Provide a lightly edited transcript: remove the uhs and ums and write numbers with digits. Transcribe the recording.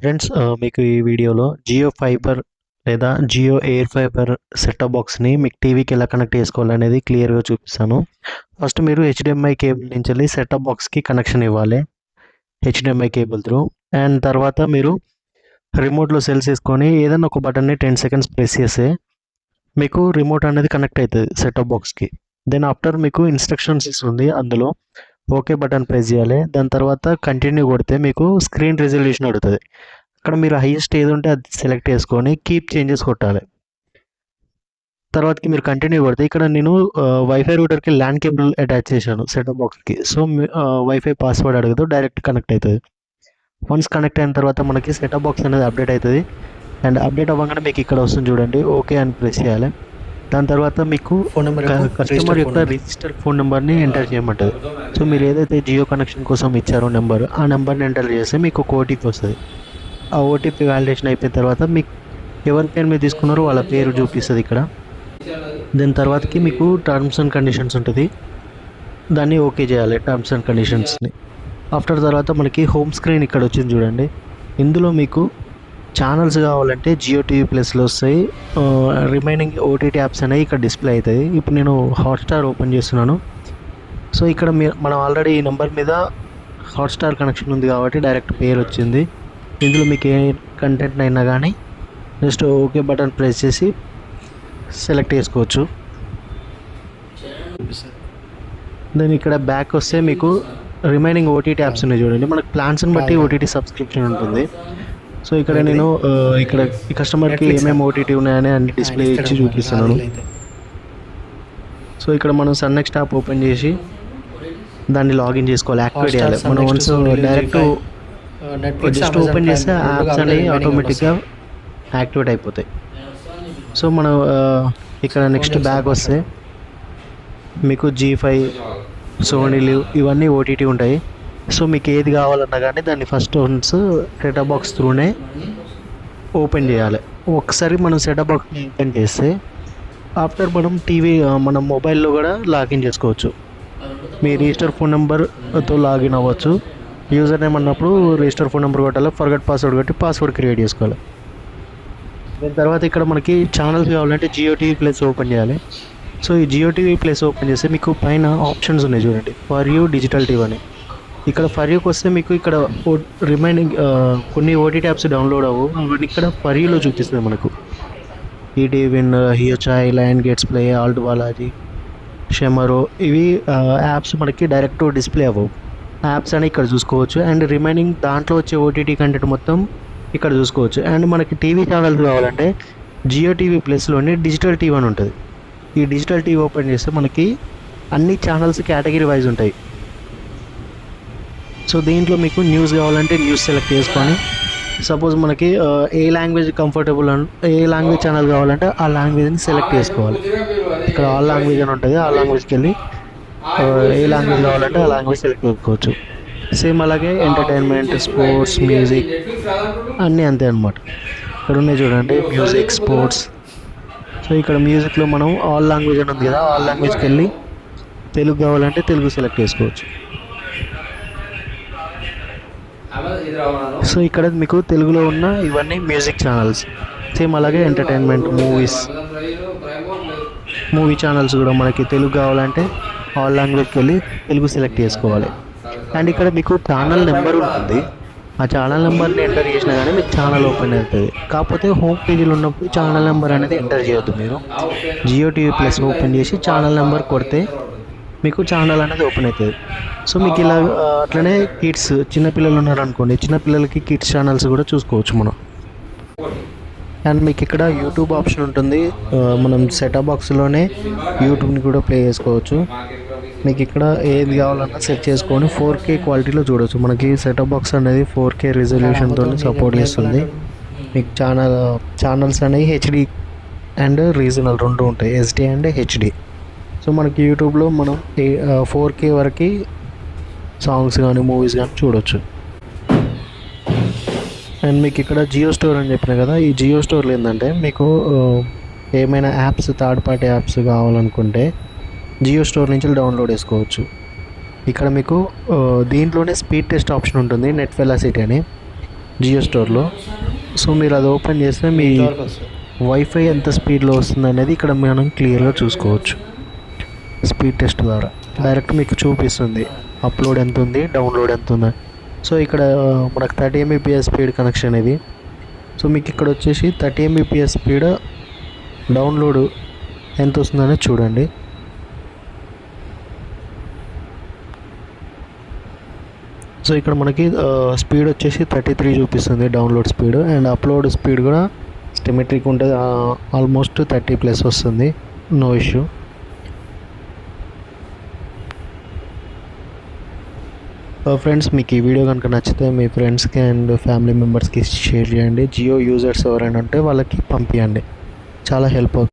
Friends మీకు ఈ వీడియోలో జియో ఫైబర్ లేదా జియో ఎయిర్ ఫైబర్ సెటప్ బాక్స్ని మీకు టీవీకి ఎలా కనెక్ట్ చేసుకోవాలనేది క్లియర్గా చూపిస్తాను. ఫస్ట్ మీరు హెచ్డిఎంఐ కేబుల్ నుంచి వెళ్ళి సెటప్ బాక్స్కి కనెక్షన్ ఇవ్వాలి హెచ్డిఎంఐ కేబుల్ త్రూ. అండ్ తర్వాత మీరు రిమోట్లో సెల్స్ వేసుకొని ఏదైనా ఒక బటన్ని 10 సెకండ్స్ ప్రెస్ చేస్తే మీకు రిమోట్ అనేది కనెక్ట్ అవుతుంది సెటప్ బాక్స్కి. దెన్ ఆఫ్టర్ మీకు ఇన్స్ట్రక్షన్స్ ఇస్తుంది, అందులో ఓకే బటన్ ప్రెస్ చేయాలి. దాని తర్వాత కంటిన్యూ కొడితే మీకు స్క్రీన్ రెజల్యూషన్ అడుగుతుంది. అక్కడ మీరు హైయెస్ట్ ఏది ఉంటే అది సెలెక్ట్ చేసుకొని కీప్ చేంజెస్ కొట్టాలి. తర్వాతకి మీరు కంటిన్యూ కొడితే ఇక్కడ నేను వైఫై రూటర్కి ల్యాన్ కేబుల్ అటాచ్ చేశాను సెటప్ బాక్స్కి. సో వైఫై పాస్వర్డ్ అడగదు, డైరెక్ట్ కనెక్ట్ అవుతుంది. వన్స్ కనెక్ట్ అయిన తర్వాత మనకి సెటప్ బాక్స్ అనేది అప్డేట్ అవుతుంది. అండ్ అప్డేట్ అవ్వగానే మీకు ఇక్కడ వస్తుంది చూడండి, ఓకే అని ప్రెస్ చేయాలి. దాని తర్వాత మీకు కస్టమర్ యొక్క రిజిస్టర్ ఫోన్ నెంబర్ని ఎంటర్ చేయమంటుంది. సో మీరు ఏదైతే జియో కనెక్షన్ కోసం ఇచ్చారో నెంబర్, ఆ నెంబర్ని ఎంటర్ చేస్తే మీకు ఒక ఓటీపీ వస్తుంది. ఆ ఓటీపీ వ్యాలిడేషన్ అయిపోయిన తర్వాత మీకు ఎవరి పేరు మీరు తీసుకున్నారో వాళ్ళ పేరు చూపిస్తుంది ఇక్కడ. దాని తర్వాతకి మీకు టర్మ్స్ అండ్ కండిషన్స్ ఉంటుంది, దాన్ని ఓకే చేయాలి టర్మ్స్ అండ్ కండిషన్స్ని. ఆఫ్టర్ తర్వాత మనకి హోమ్ స్క్రీన్ ఇక్కడ వచ్చింది చూడండి. ఇందులో మీకు ఛానల్స్ కావాలంటే జియో టీవీ ప్లస్లో వస్తాయి. రిమైనింగ్ ఓటీటీ యాప్స్ అనేవి ఇక్కడ డిస్ప్లే అవుతాయి. ఇప్పుడు నేను హాట్స్టార్ ఓపెన్ చేస్తున్నాను. సో ఇక్కడ మనం ఆల్రెడీ ఈ నెంబర్ మీద హాట్స్టార్ కనెక్షన్ ఉంది కాబట్టి డైరెక్ట్ పేరు వచ్చింది. ఇందులో మీకు ఏ కంటెంట్ అయినా కానీ జస్ట్ ఓకే బటన్ ప్రెస్ చేసి సెలెక్ట్ చేసుకోవచ్చు. దెన్ ఇక్కడ బ్యాక్ వస్తే మీకు రిమైనింగ్ ఓటీటీ యాప్స్ ఉన్నాయి చూడండి. మనకు ప్లాన్స్ని బట్టి ఓటీటీ సబ్స్క్రిప్షన్ ఉంటుంది. సో ఇక్కడ నేను ఇక్కడ ఈ కస్టమర్కి ఏమేమి ఓటీటీ ఉన్నాయని అన్ని డిస్ప్లే ఇచ్చి చూపిస్తున్నాను. సో ఇక్కడ మనం సన్ నెక్స్ట్ యాప్ ఓపెన్ చేసి దాన్ని లాగిన్ చేసుకోవాలి, యాక్టివేట్ చేయాలి. మనం వన్స్ డైరెక్ట్ జస్ట్ ఓపెన్ చేస్తే యాప్స్ అనేవి ఆటోమేటిక్గా యాక్టివేట్ అయిపోతాయి. సో మనం ఇక్కడ నెక్స్ట్ బ్యాక్ వస్తే మీకు G5, సోనీ లివ్ ఇవన్నీ ఓటీటీ ఉంటాయి. సో మీకు ఏది కావాలన్నా కానీ దాన్ని ఫస్ట్ వన్స్ సెటప్ బాక్స్ త్రూనే ఓపెన్ చేయాలి. ఒకసారి మనం సెటప్ బాక్స్ ఓపెన్ చేస్తే ఆఫ్టర్ మనం టీవీ మన మొబైల్లో కూడా లాగిన్ చేసుకోవచ్చు. మీ రిజిస్టర్ ఫోన్ నెంబర్తో లాగిన్ అవ్వచ్చు. యూజర్ నేమ్ అన్నప్పుడు రిజిస్టర్ ఫోన్ నెంబర్ కొట్టాలి, ఫర్గట్ పాస్వర్డ్ కొట్టి పాస్వర్డ్ క్రియేట్ చేసుకోవాలి. దాని తర్వాత ఇక్కడ మనకి ఛానల్స్ కావాలంటే జియో టీవీ ప్లస్ ఓపెన్ చేయాలి. సో ఈ జియో టీవీ ప్లస్ ఓపెన్ చేస్తే మీకు పైన ఆప్షన్స్ ఉన్నాయి చూడండి, ఫర్ యూ, డిజిటల్ టీవీ అని. ఇక్కడ ఫర్ యూకి వస్తే మీకు ఇక్కడ రిమైనింగ్ కొన్ని ఓటీటీ యాప్స్ డౌన్లోడ్ అవ్వు, అవన్నీ ఇక్కడ ఫర్ యూలో చూపిస్తుంది మనకు. ETV Win, Hoichoi, Lionsgate play, Alt Balaji, Shemaroo, ఇవి యాప్స్ మనకి డైరెక్ట్ డిస్ప్లే అవ్వవు. యాప్స్ అని ఇక్కడ చూసుకోవచ్చు. అండ్ రిమైనింగ్ దాంట్లో వచ్చే ఓటీటీ కంటెంట్ మొత్తం ఇక్కడ చూసుకోవచ్చు. అండ్ మనకి టీవీ ఛానల్స్ కావాలంటే జియో టీవీ ప్లస్లోనే డిజిటల్ టీవీ అని ఉంటుంది. ఈ డిజిటల్ టీవీ ఓపెన్ చేస్తే మనకి అన్ని ఛానల్స్ కేటగిరీ వైజ్ ఉంటాయి. సో దీంట్లో మీకు న్యూస్ కావాలంటే న్యూస్ సెలెక్ట్ చేసుకొని, సపోజ్ మనకి ఏ లాంగ్వేజ్ కంఫర్టబుల్ ఏ లాంగ్వేజ్ ఛానల్ కావాలంటే ఆ లాంగ్వేజ్ని సెలెక్ట్ చేసుకోవాలి. ఇక్కడ ఆల్ లాంగ్వేజ్ అని ఉంటుంది, ఆ లాంగ్వేజ్కి వెళ్ళి ఏ లాంగ్వేజ్ కావాలంటే ఆ లాంగ్వేజ్ సెలెక్ట్ చేసుకోవచ్చు. సేమ్ అలాగే ఎంటర్టైన్మెంట్, స్పోర్ట్స్, మ్యూజిక్ అన్నీ అంతే అనమాట. ఇక్కడ ఉన్నాయి చూడండి, మ్యూజిక్, స్పోర్ట్స్. సో ఇక్కడ మ్యూజిక్లో మనం ఆల్ లాంగ్వేజ్ అని ఉంది కదా, ఆల్ లాంగ్వేజ్కి వెళ్ళి తెలుగు కావాలంటే తెలుగు సెలెక్ట్ చేసుకోవచ్చు. సో ఇక్కడ మీకు తెలుగులో ఉన్న ఇవన్నీ మ్యూజిక్ ఛానల్స్. సేమ్ అలాగే ఎంటర్టైన్మెంట్, మూవీ ఛానల్స్ కూడా మనకి తెలుగు కావాలంటే ఆల్ లాంగ్వేజ్కి వెళ్ళి తెలుగు సెలెక్ట్ చేసుకోవాలి. అండ్ ఇక్కడ మీకు ఛానల్ నెంబర్ ఉంటుంది, ఆ ఛానల్ నెంబర్ని ఎంటర్ చేసినా కానీ మీకు ఛానల్ ఓపెన్ అవుతుంది. కాకపోతే హోమ్ పేజీలో ఉన్నప్పుడు ఛానల్ నెంబర్ అనేది ఎంటర్ చేయొద్దు. మీరు జియో టీవీ ప్లస్ ఓపెన్ చేసి ఛానల్ నెంబర్ కొడితే మీకు ఛానల్ అనేది ఓపెన్ అవుతుంది. సో మీకు ఇలా అట్లనే కిడ్స్, చిన్నపిల్లలు ఉన్నారనుకోండి, చిన్నపిల్లలకి కిడ్స్ ఛానల్స్ కూడా చూసుకోవచ్చు మనం. అండ్ మీకు ఇక్కడ యూట్యూబ్ ఆప్షన్ ఉంటుంది, మనం సెటప్ బాక్స్లోనే యూట్యూబ్ని కూడా ప్లే చేసుకోవచ్చు. మీకు ఇక్కడ ఏది కావాలన్నా సెట్ చేసుకొని 4K క్వాలిటీలో చూడవచ్చు. మనకి సెటప్ బాక్స్ అనేది 4K రిజల్యూషన్తో సపోర్ట్ చేస్తుంది. మీకు ఛానల్స్ అనేవి హెచ్డి అండ్ రీజనల్ రెండు ఉంటాయి, SD అండ్ HD. సో మనకి యూట్యూబ్లో మనం 4K వరకు సాంగ్స్ కానీ మూవీస్ కానీ చూడవచ్చు. అండ్ మీకు ఇక్కడ జియో స్టోర్ అని చెప్పిన కదా, ఈ జియో స్టోర్లో ఏంటంటే మీకు ఏమైనా యాప్స్, థర్డ్ పార్టీ యాప్స్ కావాలనుకుంటే జియో స్టోర్ నుంచి డౌన్లోడ్ చేసుకోవచ్చు. ఇక్కడ మీకు దీంట్లోనే స్పీడ్ టెస్ట్ ఆప్షన్ ఉంటుంది, నెట్ వెలాసిటీ అని. జియో స్టోర్లో. సో మీరు అది ఓపెన్ చేస్తే మీ వైఫై ఎంత స్పీడ్లో వస్తుంది అనేది ఇక్కడ మనం క్లియర్గా చూసుకోవచ్చు. స్పీడ్ టెస్ట్ ద్వారా డైరెక్ట్ మీకు చూపిస్తుంది అప్లోడ్ ఎంత ఉంది, డౌన్లోడ్ ఎంత ఉంది. సో ఇక్కడ మనకు 30 Mbps స్పీడ్ కనెక్షన్ ఇది. సో మీకు ఇక్కడ వచ్చేసి 30 Mbps స్పీడ్ డౌన్లోడ్ ఎంత వస్తుందనేది చూడండి. సో ఇక్కడ మనకి స్పీడ్ వచ్చేసి 33 చూపిస్తుంది download speed, and upload speed కూడా సిమెట్రిక్ ఉంటుంది, ఆల్మోస్ట్ 30+ వస్తుంది, నో ఇష్యూ. ఫ్రెండ్స్ మీకు ఈ వీడియో కనుక నచ్చితే మీ ఫ్రెండ్స్కి అండ్ ఫ్యామిలీ మెంబర్స్కి షేర్ చేయండి. జియో యూజర్స్ ఎవరైనా ఉంటే వాళ్ళకి పంపించండి, చాలా హెల్ప్ అవుతుంది.